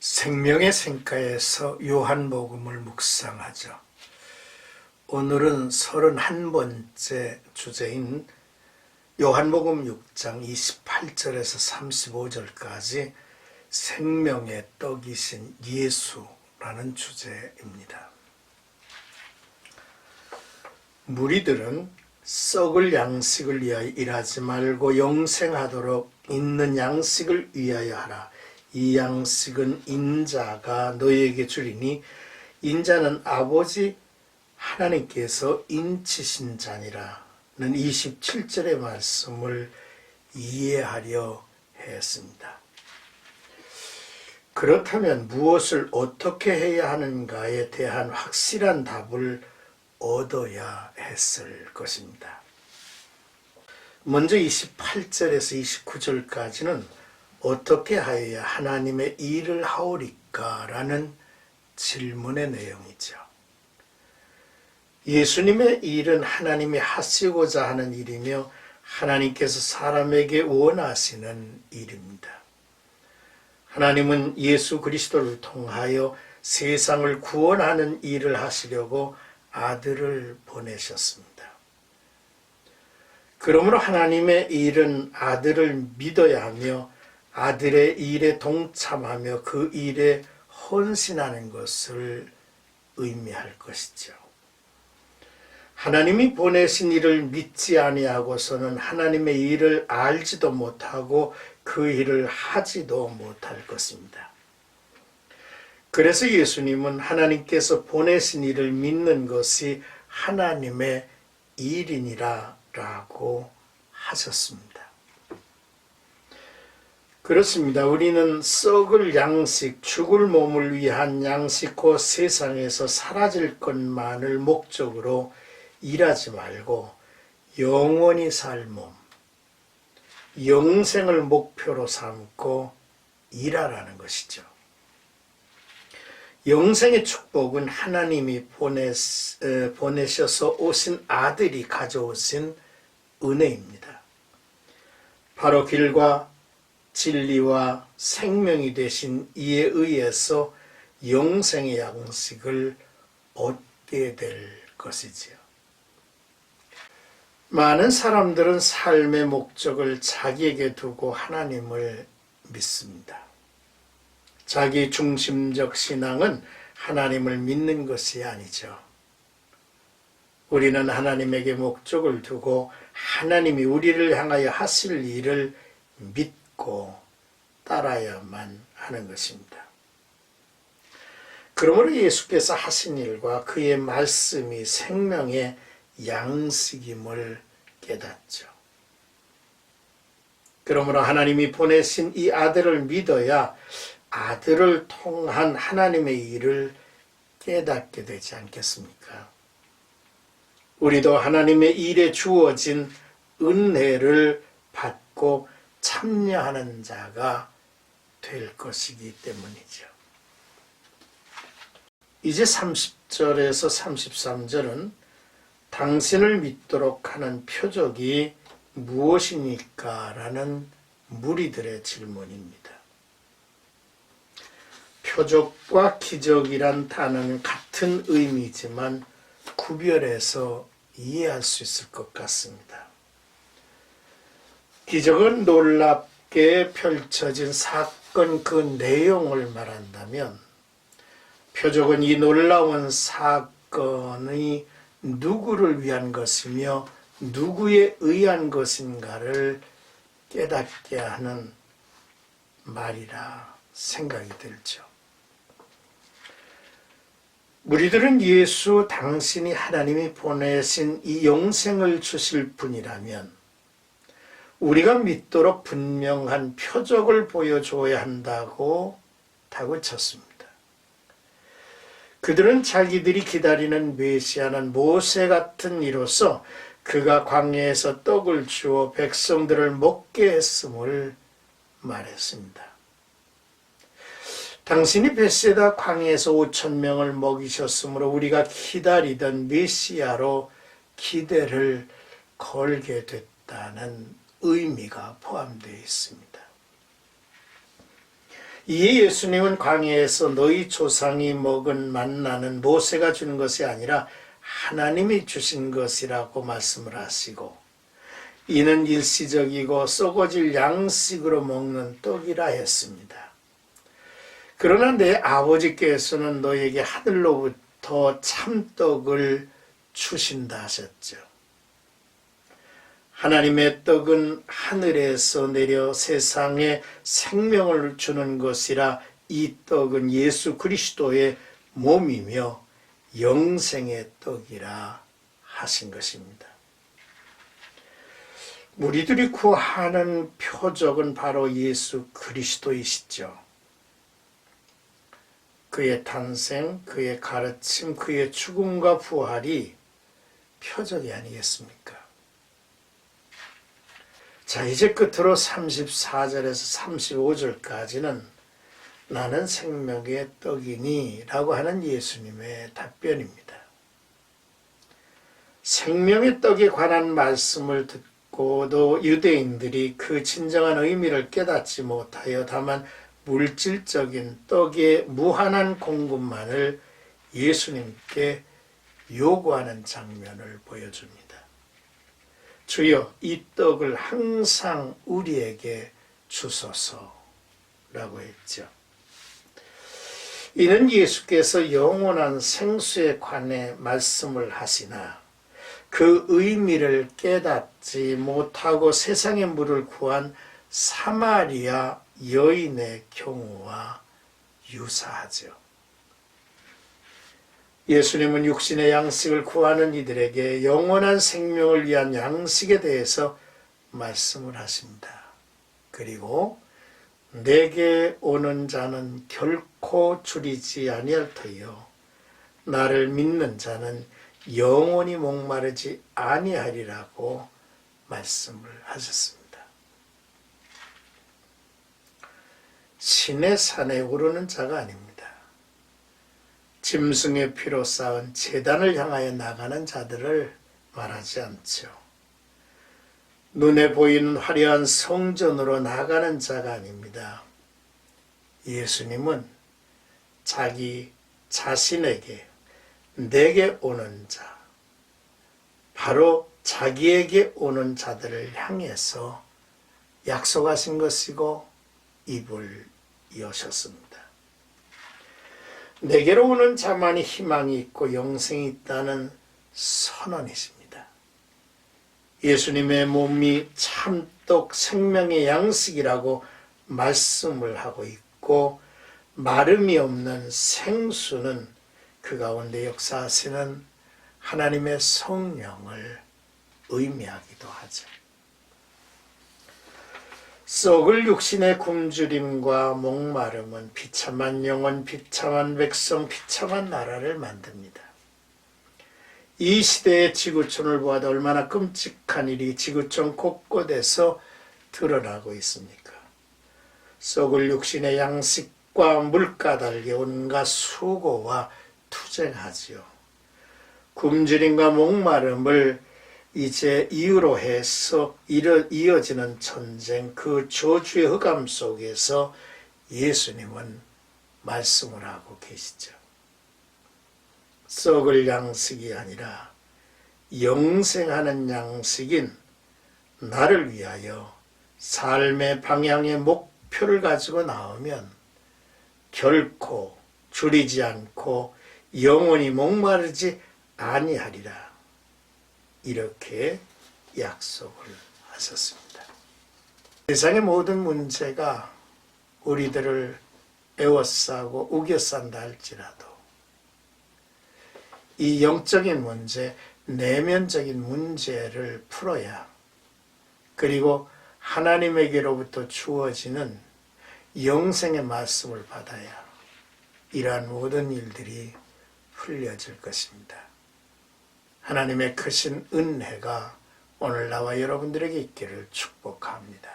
생명의 생가에서 요한복음을 묵상하죠. 오늘은 31번째 주제인 요한복음 6장 28절에서 35절까지 생명의 떡이신 예수라는 주제입니다. 무리들은 썩을 양식을 위하여 일하지 말고 영생하도록 있는 양식을 위하여 하라. 이 양식은 인자가 너희에게 주리니 인자는 아버지 하나님께서 인치신 자니라는 27절의 말씀을 이해하려 했습니다. 그렇다면 무엇을 어떻게 해야 하는가에 대한 확실한 답을 얻어야 했을 것입니다. 먼저 28절에서 29절까지는 어떻게 하여야 하나님의 일을 하오리까? 라는 질문의 내용이죠. 예수님의 일은 하나님이 하시고자 하는 일이며 하나님께서 사람에게 원하시는 일입니다. 하나님은 예수 그리스도를 통하여 세상을 구원하는 일을 하시려고 아들을 보내셨습니다. 그러므로 하나님의 일은 아들을 믿어야 하며 아들의 일에 동참하며 그 일에 헌신하는 것을 의미할 것이죠. 하나님이 보내신 일을 믿지 아니하고서는 하나님의 일을 알지도 못하고 그 일을 하지도 못할 것입니다. 그래서 예수님은 하나님께서 보내신 일을 믿는 것이 하나님의 일이니라라고 하셨습니다. 그렇습니다. 우리는 썩을 양식, 죽을 몸을 위한 양식 곧 세상에서 사라질 것만을 목적으로 일하지 말고 영원히 살 몸, 영생을 목표로 삼고 일하라는 것이죠. 영생의 축복은 하나님이 보내셔서 오신 아들이 가져오신 은혜입니다. 바로 길과 진리와 생명이 되신 이에 의해서 영생의 양식을 얻게 될 것이지요. 많은 사람들은 삶의 목적을 자기에게 두고 하나님을 믿습니다. 자기 중심적 신앙은 하나님을 믿는 것이 아니죠. 우리는 하나님에게 목적을 두고 하나님이 우리를 향하여 하실 일을 믿고 따라야만 하는 것입니다. 그러므로 예수께서 하신 일과 그의 말씀이 생명의 양식임을 깨닫죠. 그러므로 하나님이 보내신 이 아들을 믿어야 아들을 통한 하나님의 일을 깨닫게 되지 않겠습니까? 우리도 하나님의 일에 주어진 은혜를 받고 참여하는 자가 될 것이기 때문이죠. 이제 30절에서 33절은 당신을 믿도록 하는 표적이 무엇입니까? 라는 무리들의 질문입니다. 표적과 기적이란 단어는 같은 의미지만 구별해서 이해할 수 있을 것 같습니다. 기적은 놀랍게 펼쳐진 사건 그 내용을 말한다면 표적은 이 놀라운 사건이 누구를 위한 것이며 누구에 의한 것인가를 깨닫게 하는 말이라 생각이 들죠. 무리들은 예수 당신이 하나님이 보내신 이 영생을 주실 분이라면 우리가 믿도록 분명한 표적을 보여줘야 한다고 다그쳤습니다. 그들은 자기들이 기다리는 메시아는 모세 같은 이로서 그가 광야에서 떡을 주어 백성들을 먹게 했음을 말했습니다. 당신이 벳세다 광야에서 5,000명을 먹이셨으므로 우리가 기다리던 메시아로 기대를 걸게 됐다는 의미가 포함되어 있습니다. 이에 예수님은 광야에서 너희 조상이 먹은 만나는 모세가 주는 것이 아니라 하나님이 주신 것이라고 말씀을 하시고, 이는 일시적이고 썩어질 양식으로 먹는 떡이라 했습니다. 그러나 내 아버지께서는 너에게 하늘로부터 참떡을 주신다 하셨죠. 하나님의 떡은 하늘에서 내려 세상에 생명을 주는 것이라, 이 떡은 예수 그리스도의 몸이며 영생의 떡이라 하신 것입니다. 무리들이 구하는 표적은 바로 예수 그리스도이시죠. 그의 탄생, 그의 가르침, 그의 죽음과 부활이 표적이 아니겠습니까? 자, 이제 끝으로 34절에서 35절까지는 나는 생명의 떡이니 라고 하는 예수님의 답변입니다. 생명의 떡에 관한 말씀을 듣고도 유대인들이 그 진정한 의미를 깨닫지 못하여 다만 물질적인 떡의 무한한 공급만을 예수님께 요구하는 장면을 보여줍니다. 주여, 이 떡을 항상 우리에게 주소서라고 했죠. 이는 예수께서 영원한 생수에 관해 말씀을 하시나 그 의미를 깨닫지 못하고 세상의 물을 구한 사마리아 여인의 경우와 유사하죠. 예수님은 육신의 양식을 구하는 이들에게 영원한 생명을 위한 양식에 대해서 말씀을 하십니다. 그리고 내게 오는 자는 결코 줄이지 아니할 터이요 나를 믿는 자는 영원히 목마르지 아니하리라고 말씀을 하셨습니다. 신의 산에 오르는 자가 아닙니다. 짐승의 피로 쌓은 제단을 향하여 나가는 자들을 말하지 않죠. 눈에 보이는 화려한 성전으로 나가는 자가 아닙니다. 예수님은 자기 자신에게 내게 오는 자, 바로 자기에게 오는 자들을 향해서 약속하신 것이고 입을 여셨습니다. 내게로 오는 자만이 희망이 있고 영생이 있다는 선언이십니다. 예수님의 몸이 참떡 생명의 양식이라고 말씀을 하고 있고, 마름이 없는 생수는 그 가운데 역사하시는 하나님의 성령을 의미하기도 하죠. 썩을 육신의 굶주림과 목마름은 비참한 영혼, 비참한 백성, 비참한 나라를 만듭니다. 이 시대의 지구촌을 보아도 얼마나 끔찍한 일이 지구촌 곳곳에서 드러나고 있습니까? 썩을 육신의 양식과 물가달게 온갖 수고와 투쟁하지요. 굶주림과 목마름을 이제 이유로 해서 이어지는 전쟁, 그 저주의 흑암 속에서 예수님은 말씀을 하고 계시죠. 썩을 양식이 아니라 영생하는 양식인 나를 위하여 삶의 방향의 목표를 가지고 나오면 결코 줄이지 않고 영원히 목마르지 아니하리라, 이렇게 약속을 하셨습니다. 세상의 모든 문제가 우리들을 에워싸고 우겨싼다 할지라도 이 영적인 문제, 내면적인 문제를 풀어야, 그리고 하나님에게로부터 주어지는 영생의 말씀을 받아야 이러한 모든 일들이 풀려질 것입니다. 하나님의 크신 은혜가 오늘 나와 여러분들에게 있기를 축복합니다.